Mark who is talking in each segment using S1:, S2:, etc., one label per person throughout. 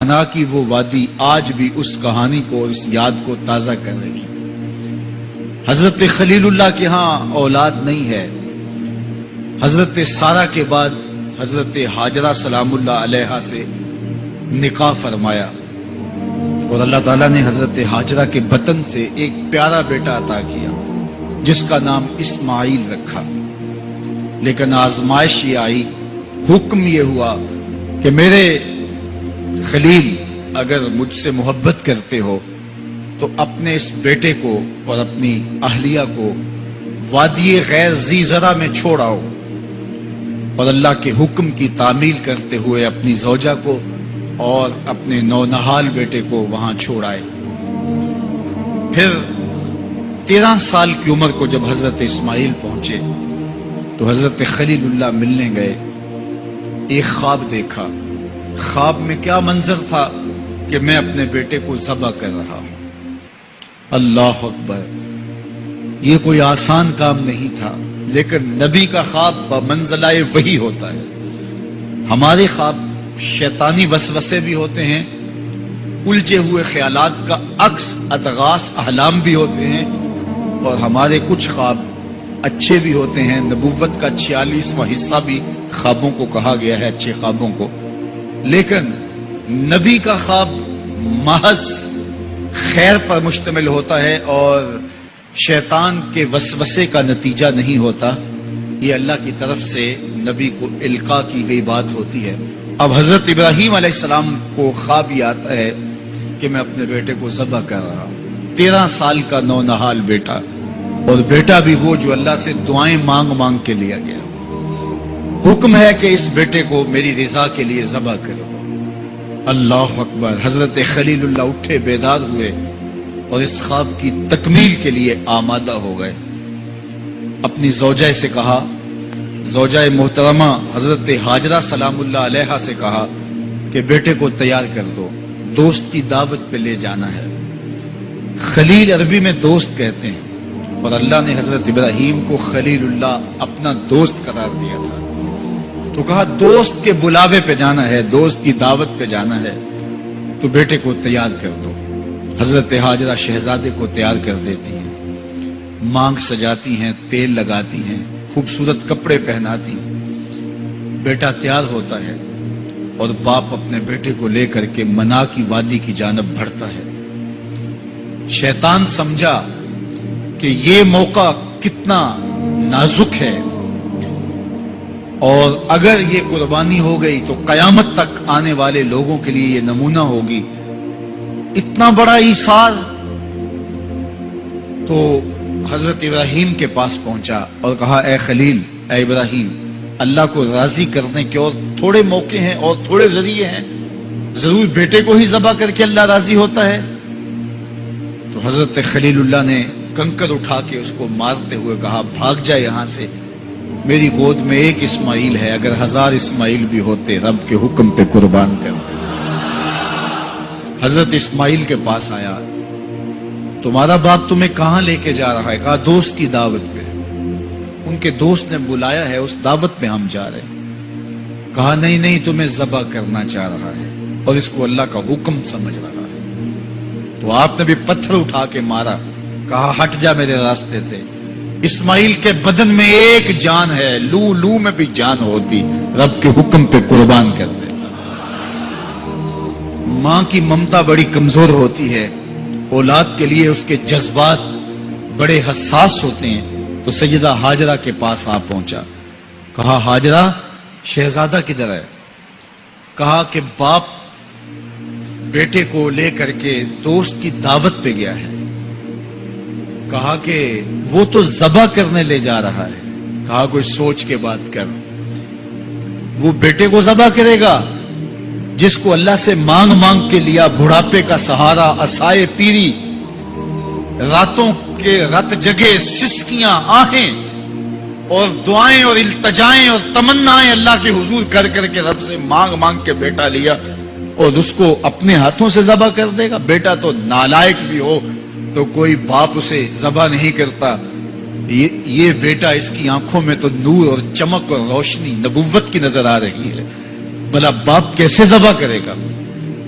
S1: پناہ کی وہ وادی آج بھی اس کہانی کو اور اس یاد کو تازہ کر رہی ہے۔ حضرت خلیل اللہ کے ہاں اولاد نہیں ہے۔ حضرت سارہ کے بعد حضرت ہاجرہ سلام اللہ علیہا سے نکاح فرمایا اور اللہ تعالیٰ نے حضرت ہاجرہ کے بطن سے ایک پیارا بیٹا عطا کیا جس کا نام اسماعیل رکھا۔ لیکن آزمائش یہ آئی، حکم یہ ہوا کہ میرے خلیل اگر مجھ سے محبت کرتے ہو تو اپنے اس بیٹے کو اور اپنی اہلیہ کو وادی غیر ذی زرع میں چھوڑ آؤ، اور اللہ کے حکم کی تعمیل کرتے ہوئے اپنی زوجہ کو اور اپنے نونہال بیٹے کو وہاں چھوڑ آئے۔ پھر 13 سال کی عمر کو جب حضرت اسماعیل پہنچے تو حضرت خلیل اللہ ملنے گئے۔ ایک خواب دیکھا۔ خواب میں کیا منظر تھا کہ میں اپنے بیٹے کو ذبح کر رہا ہوں۔ اللہ اکبر! یہ کوئی آسان کام نہیں تھا، لیکن نبی کا خواب بمنزلہ وحی ہوتا ہے۔ ہمارے خواب شیطانی وسوسے بھی ہوتے ہیں، الجھے ہوئے خیالات کا عکس اضغاث احلام بھی ہوتے ہیں، اور ہمارے کچھ خواب اچھے بھی ہوتے ہیں۔ نبوت کا 46واں حصہ بھی خوابوں کو کہا گیا ہے، اچھے خوابوں کو۔ لیکن نبی کا خواب محض خیر پر مشتمل ہوتا ہے اور شیطان کے وسوسے کا نتیجہ نہیں ہوتا۔ یہ اللہ کی طرف سے نبی کو القاء کی گئی بات ہوتی ہے۔ اب حضرت ابراہیم علیہ السلام کو خواب یہ آتا ہے کہ میں اپنے بیٹے کو ذبح کر رہا ہوں۔ 13 سال کا نونہال بیٹا، اور بیٹا بھی وہ جو اللہ سے دعائیں مانگ مانگ کے لیا گیا۔ حکم ہے کہ اس بیٹے کو میری رضا کے لیے ذبح کرو۔ اللہ اکبر! حضرت خلیل اللہ اٹھے، بیدار ہوئے اور اس خواب کی تکمیل کے لیے آمادہ ہو گئے۔ اپنی زوجہ سے کہا، زوجہ محترمہ حضرت ہاجرہ سلام اللہ علیہا سے کہا کہ بیٹے کو تیار کر دو، دوست کی دعوت پہ لے جانا ہے۔ خلیل عربی میں دوست کہتے ہیں، اور اللہ نے حضرت ابراہیم کو خلیل اللہ اپنا دوست قرار دیا تھا، تو کہا دوست کے بلاوے پہ جانا ہے، دوست کی دعوت پہ جانا ہے، تو بیٹے کو تیار کر دو۔ حضرت ہاجرہ شہزادے کو تیار کر دیتی ہیں، مانگ سجاتی ہیں، تیل لگاتی ہیں، خوبصورت کپڑے پہناتی ہیں۔ بیٹا تیار ہوتا ہے اور باپ اپنے بیٹے کو لے کر کے منا کی وادی کی جانب بڑھتا ہے۔ شیطان سمجھا کہ یہ موقع کتنا نازک ہے، اور اگر یہ قربانی ہو گئی تو قیامت تک آنے والے لوگوں کے لیے یہ نمونہ ہوگی۔ اتنا بڑا ایثار! تو حضرت ابراہیم کے پاس پہنچا اور کہا، اے خلیل، اے ابراہیم، اللہ کو راضی کرنے کے اور تھوڑے موقع ہیں اور تھوڑے ذریعے ہیں، ضرور بیٹے کو ہی ذبح کر کے اللہ راضی ہوتا ہے؟ تو حضرت خلیل اللہ نے کنکر اٹھا کے اس کو مارتے ہوئے کہا، بھاگ جائے یہاں سے، میری گود میں ایک اسماعیل ہے، اگر 1000 اسماعیل بھی ہوتے رب کے حکم پہ قربان کر دے۔ حضرت اسماعیل کے پاس آیا، تمہارا باپ تمہیں کہاں لے کے جا رہا ہے؟ کہا دوست کی دعوت پہ۔ ان کے دوست نے بلایا ہے، اس دعوت پہ ہم جا رہے ہیں۔ کہا نہیں نہیں، تمہیں ذبح کرنا چاہ رہا ہے اور اس کو اللہ کا حکم سمجھ رہا ہے۔ تو آپ نے بھی پتھر اٹھا کے مارا، کہا ہٹ جا میرے راستے سے۔ اسماعیل کے بدن میں ایک جان ہے، لو لو میں بھی جان ہوتی، رب کے حکم پہ قربان کر دے۔ ماں کی ممتا بڑی کمزور ہوتی ہے، اولاد کے لیے اس کے جذبات بڑے حساس ہوتے ہیں۔ تو سیدہ ہاجرہ کے پاس آ پہنچا، کہا ہاجرہ، شہزادہ کدھر ہے؟ کہا کہ باپ بیٹے کو لے کر کے دوست کی دعوت پہ گیا ہے۔ کہا کہ وہ تو ذبح کرنے لے جا رہا ہے۔ کہا کوئی سوچ کے بات کر، وہ بیٹے کو ذبح کرے گا جس کو اللہ سے مانگ مانگ کے لیا، بڑھاپے کا سہارا، عصائے پیری، راتوں کے رت جگے، سسکیاں، آہیں اور دعائیں اور التجائیں اور تمنائیں اللہ کے حضور کر کر کے رب سے مانگ مانگ کے بیٹا لیا، اور اس کو اپنے ہاتھوں سے ذبح کر دے گا؟ بیٹا تو نالائق بھی ہو تو کوئی باپ اسے ذبح نہیں کرتا۔ یہ بیٹا، اس کی آنکھوں میں تو نور اور چمک اور روشنی نبوت کی نظر آ رہی ہے، بھلا باپ کیسے ذبح کرے گا؟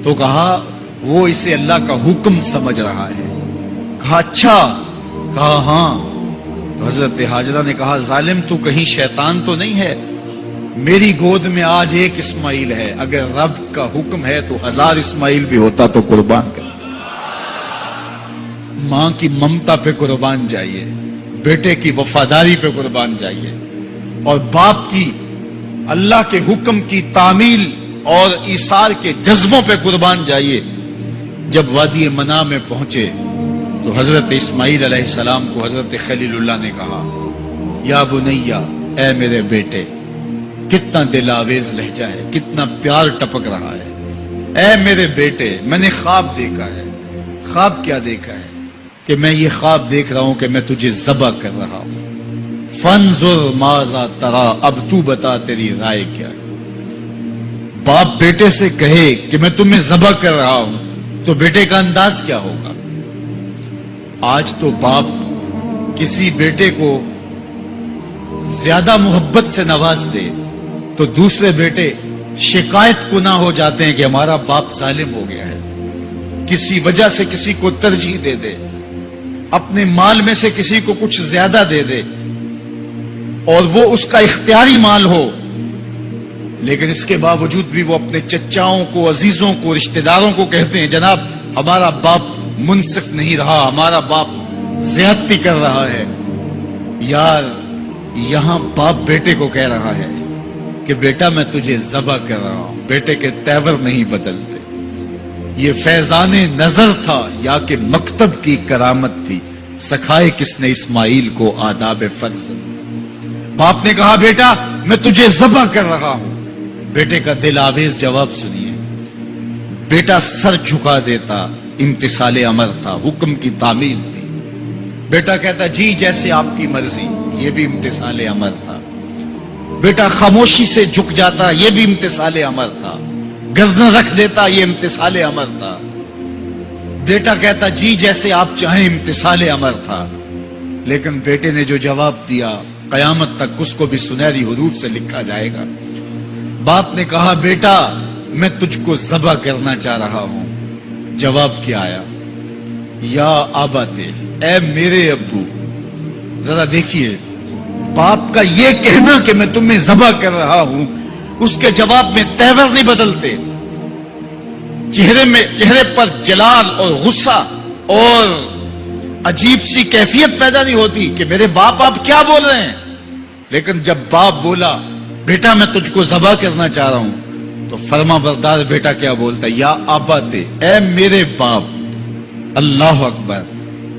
S1: تو کہا وہ اسے اللہ کا حکم سمجھ رہا ہے. کہا اچھا؟ کہا ہاں. تو حضرت حاجرہ نے کہا ظالم تو کہیں شیطان تو نہیں ہے؟ میری گود میں آج ایک اسماعیل ہے، اگر رب کا حکم ہے تو 1000 اسماعیل بھی ہوتا تو قربان کر. ماں کی ممتا پہ قربان جائیے، بیٹے کی وفاداری پہ قربان جائیے، اور باپ کی اللہ کے حکم کی تعمیل اور ایثار کے جذبوں پہ قربان جائیے. جب وادی منا میں پہنچے تو حضرت اسماعیل علیہ السلام کو حضرت خلیل اللہ نے کہا یا بنیا، اے میرے بیٹے. کتنا دل آویز لہجہ ہے، کتنا پیار ٹپک رہا ہے. اے میرے بیٹے، میں نے خواب دیکھا ہے. خواب کیا دیکھا ہے؟ کہ میں یہ خواب دیکھ رہا ہوں کہ میں تجھے ذبح کر رہا ہوں. فانظر ماذا ترى، اب تو بتا تیری رائے کیا ہے. باپ بیٹے سے کہے کہ میں تمہیں ذبح کر رہا ہوں تو بیٹے کا انداز کیا ہوگا؟ آج تو باپ کسی بیٹے کو زیادہ محبت سے نواز دے تو دوسرے بیٹے شکایت کو نہ ہو جاتے ہیں کہ ہمارا باپ ظالم ہو گیا ہے. کسی وجہ سے کسی کو ترجیح دے دے، اپنے مال میں سے کسی کو کچھ زیادہ دے دے اور وہ اس کا اختیاری مال ہو، لیکن اس کے باوجود بھی وہ اپنے چچاؤں کو، عزیزوں کو، رشتہ داروں کو کہتے ہیں جناب ہمارا باپ منصف نہیں رہا، ہمارا باپ زیادتی کر رہا ہے. یار یہاں باپ بیٹے کو کہہ رہا ہے کہ بیٹا میں تجھے ذبح کر رہا ہوں. بیٹے کے تیور نہیں بدلتے. یہ فیضان نظر تھا یا کہ مکتب کی کرامت تھی؟ سکھائے کس نے اسماعیل کو آداب فرض؟ باپ نے کہا بیٹا میں تجھے ذبح کر رہا ہوں. بیٹے کا دل آویز جواب سنیے. بیٹا سر جھکا دیتا، امتثال امر تھا، حکم کی تعمیل تھی. بیٹا کہتا جی جیسے آپ کی مرضی، یہ بھی امتثال امر تھا. بیٹا خاموشی سے جھک جاتا، یہ بھی امتثال امر تھا. گردن رکھ دیتا، یہ امتثال امر تھا. بیٹا کہتا جی جیسے آپ چاہیں، امتثال امر تھا. لیکن بیٹے نے جو جواب دیا قیامت تک اس کو بھی سنہری حروف سے لکھا جائے گا. باپ نے کہا بیٹا میں تجھ کو ذبح کرنا چاہ رہا ہوں. جواب کیا آیا؟ یا آباتے، اے میرے ابو. ذرا دیکھیے باپ کا یہ کہنا کہ میں تمہیں ذبح کر رہا ہوں، اس کے جواب میں تیور نہیں بدلتے. چہرے پر جلال اور غصہ اور عجیب سی کیفیت پیدا نہیں ہوتی کہ میرے باپ آپ کیا بول رہے ہیں. لیکن جب باپ بولا بیٹا میں تجھ کو ذبح کرنا چاہ رہا ہوں تو فرما بردار بیٹا کیا بولتا؟ یا آباتے، اے میرے باپ. اللہ اکبر.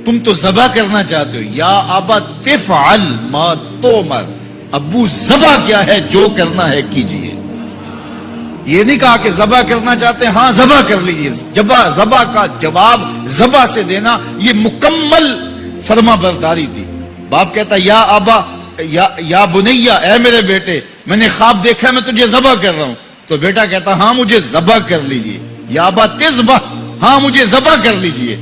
S1: تم تو ذبح کرنا چاہتے ہو. یا آبا تفعل ما تؤمر، ابو ذبح کیا ہے، جو کرنا ہے کیجئے. یہ نہیں کہا کہ ذبح کرنا چاہتے ہیں، ہاں ذبح کر لیجئے. ذبح کا جواب ذبح سے دینا یہ مکمل فرما برداری تھی. باپ کہتا یا آبا، یا بنیا، اے میرے بیٹے میں نے خواب دیکھا ہے میں تجھے ذبح کر رہا ہوں. تو بیٹا کہتا ہاں مجھے ذبح کر لیجئے. یا آبا تذبح، ہاں مجھے ذبح کر لیجئے.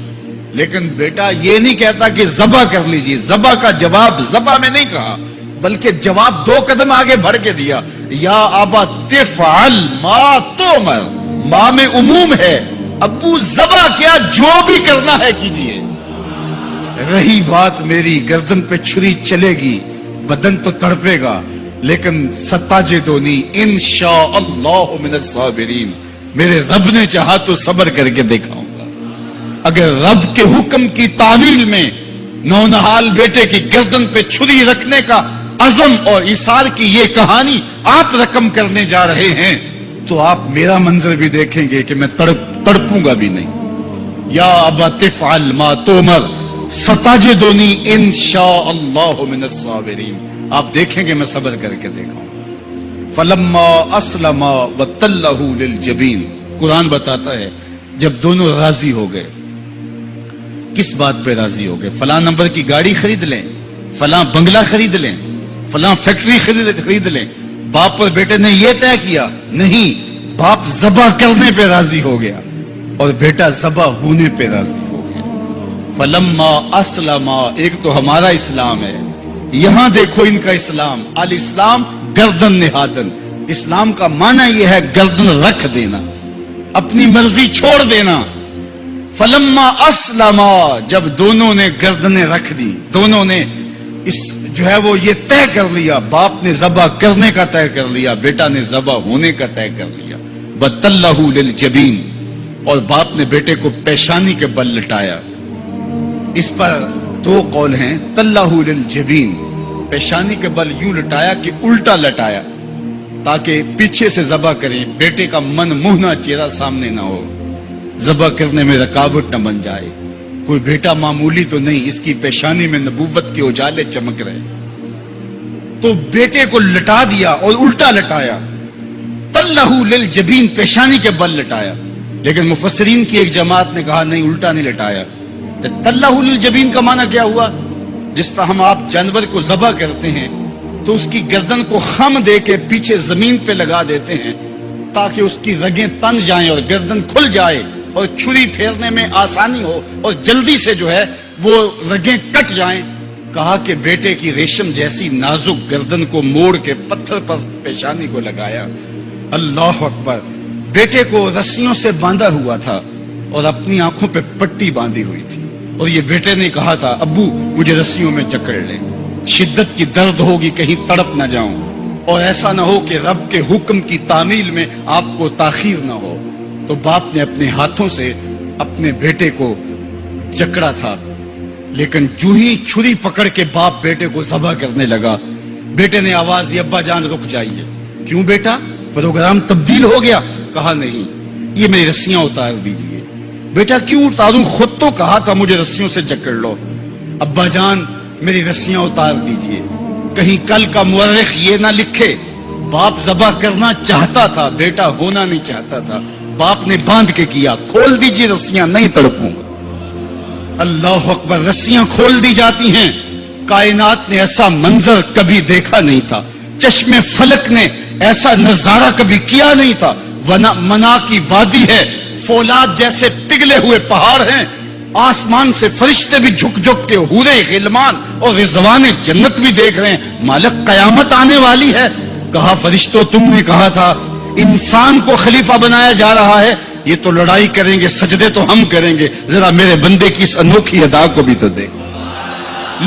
S1: لیکن بیٹا یہ نہیں کہتا کہ ذبح کر لیجئے. ذبح کا جواب ذبح میں نہیں کہا بلکہ جواب 2 قدم آگے بڑھ کے دیا. یا آبا تفعل ما تؤمر، ماں میں عموم ہے. ابو ذبح کیا، جو بھی کرنا ہے کیجئے. رہی بات میری گردن پہ چھری چلے گی، بدن تو تڑپے گا، لیکن ستاجدونی انشاءاللہ من الصابرین. میرے رب نے چاہا تو صبر کر کے دکھاؤں گا. اگر رب کے حکم کی تعمیل میں نونہال بیٹے کی گردن پہ چھری رکھنے کا عزم اور ایثار کی یہ کہانی آپ رقم کرنے جا رہے ہیں تو آپ میرا منظر بھی دیکھیں گے کہ میں تڑپوں گا بھی نہیں. یا ابا تفعل ما تؤمر ستجدنی انشاءاللہ من الصابرین. آپ دیکھیں گے میں صبر کر کے دیکھاؤں. فلما اسلم وتلہ للجبین، قرآن بتاتا ہے جب دونوں راضی ہو گئے. کس بات پہ راضی ہو گئے؟ فلاں نمبر کی گاڑی خرید لیں، فلاں بنگلہ خرید لیں، فلاں فیکٹری خرید لیں. باپ اور بیٹے نے یہ طے کیا نہیں. باپ ذبح کرنے پہ راضی ہو گیا اور بیٹا ذبح ہونے پہ راضی ہو گیا. فلما اسلم، ایک تو ہمارا اسلام ہے، یہاں دیکھو ان کا اسلام. الاسلام گردن نہادن. اسلام کا معنی یہ ہے گردن رکھ دینا، اپنی مرضی چھوڑ دینا. فلما اسلما، جب دونوں نے گردنیں رکھ دی، دونوں نے اس جو ہے وہ یہ طے کر لیا، باپ نے ذبح کرنے کا طے کر لیا، بیٹا نے ذبح ہونے کا طے کر لیا. وَتَلَّهُ لِلْجَبِينِ، اور باپ نے بیٹے کو پیشانی کے بل لٹایا. اس پر دو قول ہیں. تَلَّهُ لِلْجَبِينِ، پیشانی کے بل یوں لٹایا کہ الٹا لٹایا تاکہ پیچھے سے ذبح کریں، بیٹے کا من موہنا چہرہ سامنے نہ ہو، ذبح کرنے میں رکاوٹ نہ بن جائے. کوئی بیٹا معمولی تو نہیں، اس کی پیشانی میں نبوت کے اجالے چمک رہے. تو بیٹے کو لٹا دیا اور الٹا لٹایا. تَلَّهُ لِلْجَبِينِ، پیشانی کے بل لٹایا. لیکن مفسرین کی ایک جماعت نے کہا نہیں، الٹا نہیں لٹایا. تَلَّهُ لِلْجَبِينِ کا معنی کیا ہوا؟ جس طرح ہم آپ جانور کو ذبح کرتے ہیں تو اس کی گردن کو خم دے کے پیچھے زمین پہ لگا دیتے ہیں تاکہ اس کی رگیں تن جائیں اور گردن کھل جائے اور چھری پھیرنے میں آسانی ہو اور جلدی سے جو ہے وہ رگیں کٹ جائیں. کہا کہ بیٹے کی ریشم جیسی نازک گردن کو موڑ کے پتھر پر پیشانی کو لگایا. اللہ اکبر. بیٹے کو رسیوں سے باندھا ہوا تھا اور اپنی آنکھوں پہ پٹی باندھی ہوئی تھی، اور یہ بیٹے نے کہا تھا ابو مجھے رسیوں میں جکڑ لیں، شدت کی درد ہوگی، کہیں تڑپ نہ جاؤں، اور ایسا نہ ہو کہ رب کے حکم کی تعمیل میں آپ کو تاخیر نہ ہو. تو باپ نے اپنے ہاتھوں سے اپنے بیٹے کو جکڑا تھا، لیکن جو ہی چھری پکڑ کے باپ بیٹے کو ذبح کرنے لگا، بیٹے نے آواز دی ابا جان رک جائیے. کیوں بیٹا، پروگرام تبدیل ہو گیا؟ کہا نہیں، یہ میری رسیاں اتار دیجیے. بیٹا کیوں اتاروں، خود تو کہا تھا مجھے رسیوں سے جکڑ لو. ابا جان میری رسیاں اتار دیجیے. کہیں کل کا مورخ یہ نہ لکھے باپ ذبح کرنا چاہتا تھا، بیٹا ہونا نہیں چاہتا تھا. باپ نے باندھ کے کیا، کھول دیجیے رسیاں، نہیں تڑپوں گا. اللہ اکبر. رسیاں کھول دی جاتی ہیں. کائنات نے ایسا منظر کبھی دیکھا نہیں تھا، چشم فلک نے ایسا نظارہ کبھی کیا نہیں تھا. منا کی وادی ہے، فولاد جیسے پگھلے ہوئے پہاڑ ہیں، آسمان سے فرشتے بھی جھک جھک کے حورے غلمان اور رضوان جنت بھی دیکھ رہے ہیں. مالک قیامت آنے والی ہے. کہا فرشتوں تم نے کہا تھا انسان کو خلیفہ بنایا جا رہا ہے، یہ تو لڑائی کریں گے، سجدے تو ہم کریں گے، ذرا میرے بندے کی اس انوکھی ادا کو بھی تو دیکھ.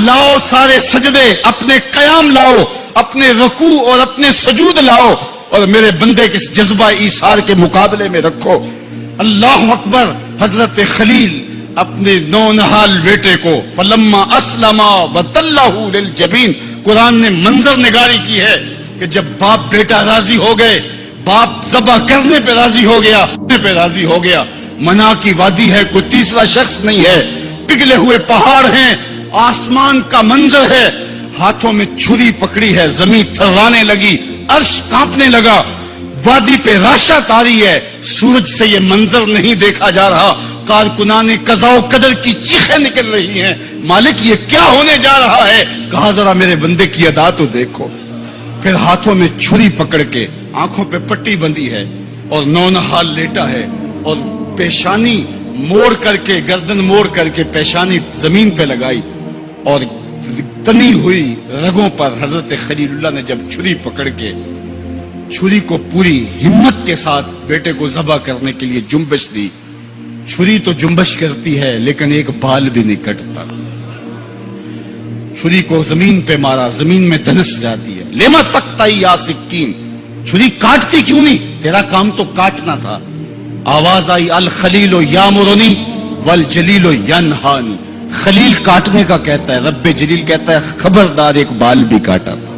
S1: لاؤ سارے سجدے، اپنے قیام لاؤ، اپنے رکوع اور اپنے سجود لاؤ، اور میرے بندے کے اس جذبہ ایثار کے مقابلے میں رکھو. اللہ اکبر. حضرت خلیل اپنے نونہال بیٹے کو فلما اسلما وتلہ للجبین، قرآن نے منظر نگاری کی ہے کہ جب باپ بیٹا راضی ہو گئے، باپ ذبح کرنے پہ راضی ہو گیا. منا کی وادی ہے، کوئی تیسرا شخص نہیں ہے، پگھلے ہوئے پہاڑ ہیں، آسمان کا منظر ہے، ہاتھوں میں چھری پکڑی ہے، زمین تھررانے لگی، عرش کانپنے لگا، وادی پہ راشا تاری ہے. سورج سے یہ منظر نہیں دیکھا جا رہا، کارکنان قضاء و قدر کی چیخیں نکل رہی ہیں، مالک یہ کیا ہونے جا رہا ہے. کہا ذرا میرے بندے کی ادا تو دیکھو. پھر ہاتھوں میں چھری پکڑ کے آنکھوں پہ پٹی بندھی ہے اور نونہال لیٹا ہے، اور پیشانی موڑ کر کے، گردن موڑ کر کے پیشانی زمین پہ لگائی، اور تنی ہوئی رگوں پر حضرت خلیل اللہ نے جب چھری پکڑ کے چھری کو پوری ہمت کے ساتھ بیٹے کو ذبح کرنے کے لیے جنبش دی. چھری تو جنبش کرتی ہے لیکن ایک بال بھی نہیں کٹتا. چھری کو زمین پہ مارا، زمین میں دھنس جاتی ہے. لما تقطعی یا سکین، چھری کاٹتی کیوں نہیں، تیرا کام تو کاٹنا تھا. آواز آئی الخلیل یامرنی والجلیل ینہانی. خلیل کاٹنے کا کہتا ہے، رب جلیل کہتا ہے خبردار ایک بال بھی کاٹا تھا.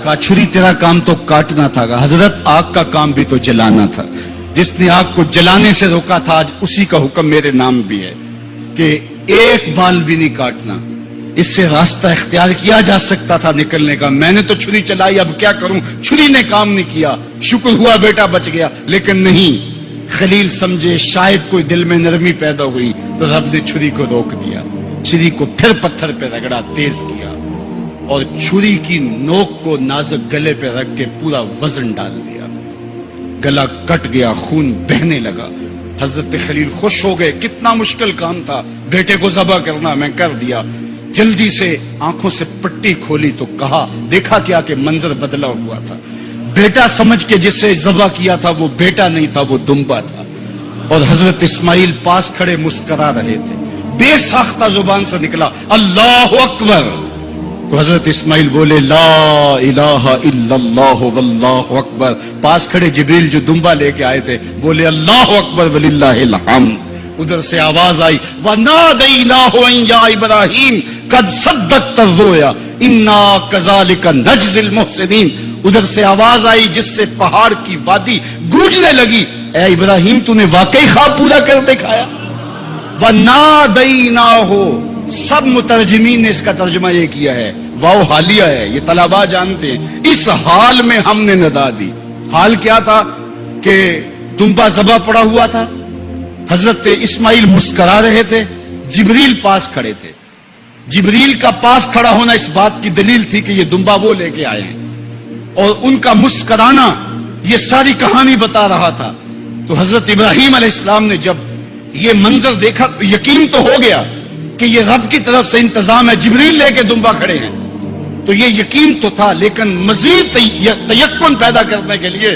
S1: کہا چھری تیرا کام تو کاٹنا تھا. حضرت آگ کا کام بھی تو جلانا تھا. جس نے آگ کو جلانے سے روکا تھا آج اسی کا حکم میرے نام بھی ہے کہ ایک بال بھی نہیں کاٹنا. اس سے راستہ اختیار کیا جا سکتا تھا نکلنے کا. میں نے تو چھری چلائی، اب کیا کروں، چھری نے کام نہیں کیا. شکر ہوا بیٹا بچ گیا، لیکن نہیں. خلیل سمجھے شاید کوئی دل میں نرمی پیدا ہوئی تو رب نے چھری کو روک دیا. چھری کو پھر پتھر پہ رگڑا، تیز کیا، اور چھری کی نوک کو نازک گلے پہ رکھ کے پورا وزن ڈال دیا. گلا کٹ گیا، خون بہنے لگا. حضرت خلیل خوش ہو گئے. کتنا مشکل کام تھا بیٹے کو ذبح کرنا، میں کر دیا. جلدی سے آنکھوں سے پٹی کھولی تو کہا، دیکھا کیا کہ منظر بدلا ہوا تھا. بیٹا سمجھ کے جسے ذبح کیا تھا وہ بیٹا نہیں تھا، وہ دمبا تھا. اور حضرت اسماعیل پاس کھڑے مسکرا رہے تھے. بے ساختہ زبان سے نکلا اللہ اکبر. تو حضرت اسماعیل بولے لا الہ الا اللہ واللہ اکبر. پاس کھڑے جبریل جو دمبا لے کے آئے تھے بولے اللہ اکبر وللہ الحمد. ادھر سے آواز آئی وَنَادَيْنَاهُ أَن يَا إِبْرَاهِيمُ قَدْ صَدَّقْتَ الرُّؤْيَا إِنَّا كَذَلِكَ نَجْزِي الْمُحْسِنِينَ. ادھر سے آواز آئی جس سے پہاڑ کی وادی گونجنے لگی اے ابراہیم تو نے واقعی خواب پورا کر دکھایا. وَنَادَيْنَاهُ. سب مترجمین نے اس کا ترجمہ یہ کیا ہے واو حالیہ ہے, یہ طلباء جانتے ہیں. اس حال میں ہم نے ندا دی. حال کیا تھا کہ دمبا ذبح پڑا ہوا تھا, حضرت اسماعیل مسکرا رہے تھے, جبریل پاس کھڑے تھے. جبریل کا پاس کھڑا ہونا اس بات کی دلیل تھی کہ یہ دمبا وہ لے کے آئے ہیں, اور ان کا مسکرانا یہ ساری کہانی بتا رہا تھا. تو حضرت ابراہیم علیہ السلام نے جب یہ منظر دیکھا یقین تو ہو گیا کہ یہ رب کی طرف سے انتظام ہے, جبریل لے کے دمبا کھڑے ہیں. تو یہ یقین تو تھا, لیکن مزید تیقن پیدا کرنے کے لیے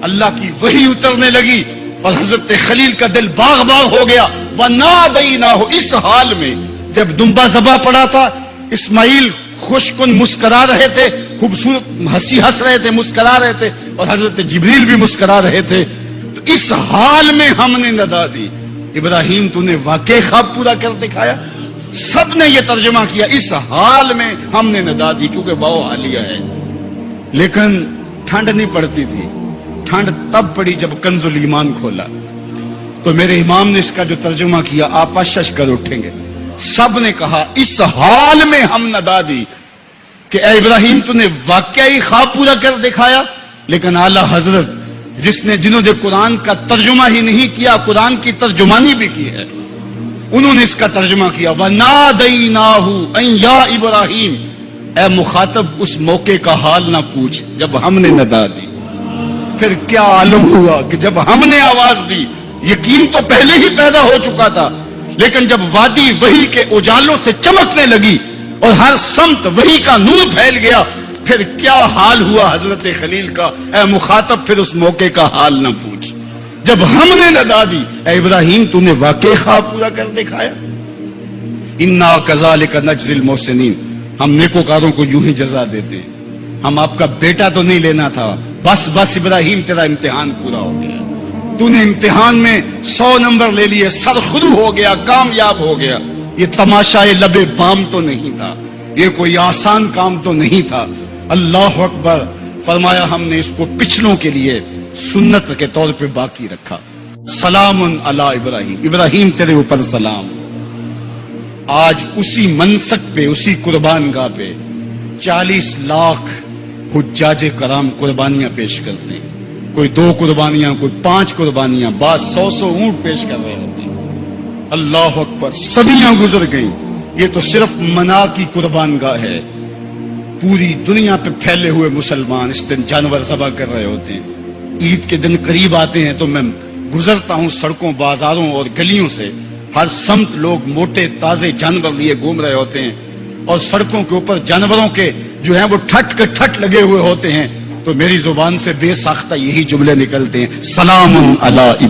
S1: اللہ کی وحی اترنے لگی اور حضرت خلیل کا دل باغ باغ ہو گیا. وَنَادَيْنَاهُ. اس حال میں جب دمبا ذبح پڑا تھا اسماعیل خوشکن مسکرا رہے تھے, خوبصورت ہنسی ہنس رہے تھے, مسکرا رہے تھے, اور حضرت جبریل بھی مسکرا رہے تھے. تو اس حال میں ہم نے ندا دی ابراہیم تو نے واقعی خواب پورا کر دکھایا. سب نے یہ ترجمہ کیا اس حال میں ہم نے ندا دی, کیونکہ واو حالیہ ہے. لیکن ٹھنڈ نہیں پڑتی تھی. ٹھنڈ تب پڑی جب کنز الایمان کھولا. تو میرے امام نے اس کا جو ترجمہ کیا آپ اشش کر اٹھیں گے. سب نے کہا اس حال میں ہم ندا دی کہ اے ابراہیم تو نے واقعی خواب پورا کر دکھایا. لیکن اعلی حضرت جنہوں نے قرآن کا ترجمہ ہی نہیں کیا, قرآن کی ترجمانی بھی کی ہے, انہوں نے اس کا ترجمہ کیا وَنَادَيْنَاهُ أَن يَا إِبْرَاهِيمُ. اے مخاطب اس موقع کا حال نہ پوچھ جب ہم نے ندا دی. پھر کیا عالم ہوا کہ جب ہم نے آواز دی یقین تو پہلے ہی پیدا ہو چکا تھا, لیکن جب وادی وحی کے اجالوں سے چمکنے لگی اور ہر سمت وحی کا نور پھیل گیا, پھر کیا حال ہوا حضرت خلیل کا. اے مخاطب پھر اس موقع کا حال نہ پوچھ جب ہم نے ندا دی اے ابراہیم تو نے واقعی خواب پورا کر دکھایا. اِنَّا كَذَلِكَ نَجْزِي الْمُحْسِنِينَ. ہم نیکوکاروں کو یوں ہی جزا دیتے ہیں. ہم آپ کا بیٹا تو نہیں لینا تھا, بس ابراہیم تیرا امتحان پورا ہو گیا, تو نے امتحان میں 100 نمبر لے لیے, سرخرو ہو گیا, کامیاب ہو گیا. یہ تماشائے لب بام تو نہیں تھا, یہ کوئی آسان کام تو نہیں تھا. اللہ اکبر. فرمایا ہم نے اس کو پچھلوں کے لیے سنت کے طور پہ باقی رکھا. سلام علی ابراہیم. ابراہیم تیرے اوپر سلام. آج اسی منسک پہ, اسی قربان گاہ پہ 40 لاکھ حجاج کرام قربانیاں پیش کرتے ہیں. کوئی 2 قربانیاں, کوئی 5 قربانیاں, بعض 100 اونٹ پیش کر رہے ہوتے ہیں. اللہ اکبر. صدیاں گزر گئیں. یہ تو صرف منا کی قربان گاہ ہے. پوری دنیا پہ پھیلے ہوئے مسلمان اس دن جانور ذبح کر رہے ہوتے ہیں. عید کے دن قریب آتے ہیں تو میں گزرتا ہوں سڑکوں, بازاروں اور گلیوں سے, ہر سمت لوگ موٹے تازے جانور لیے گھوم رہے ہوتے ہیں, اور سڑکوں کے اوپر جانوروں کے جو ہیں وہ ٹھٹ کے ٹھٹ لگے ہوئے ہوتے ہیں. تو میری زبان سے بے ساختہ یہی جملے نکلتے ہیں سلام علی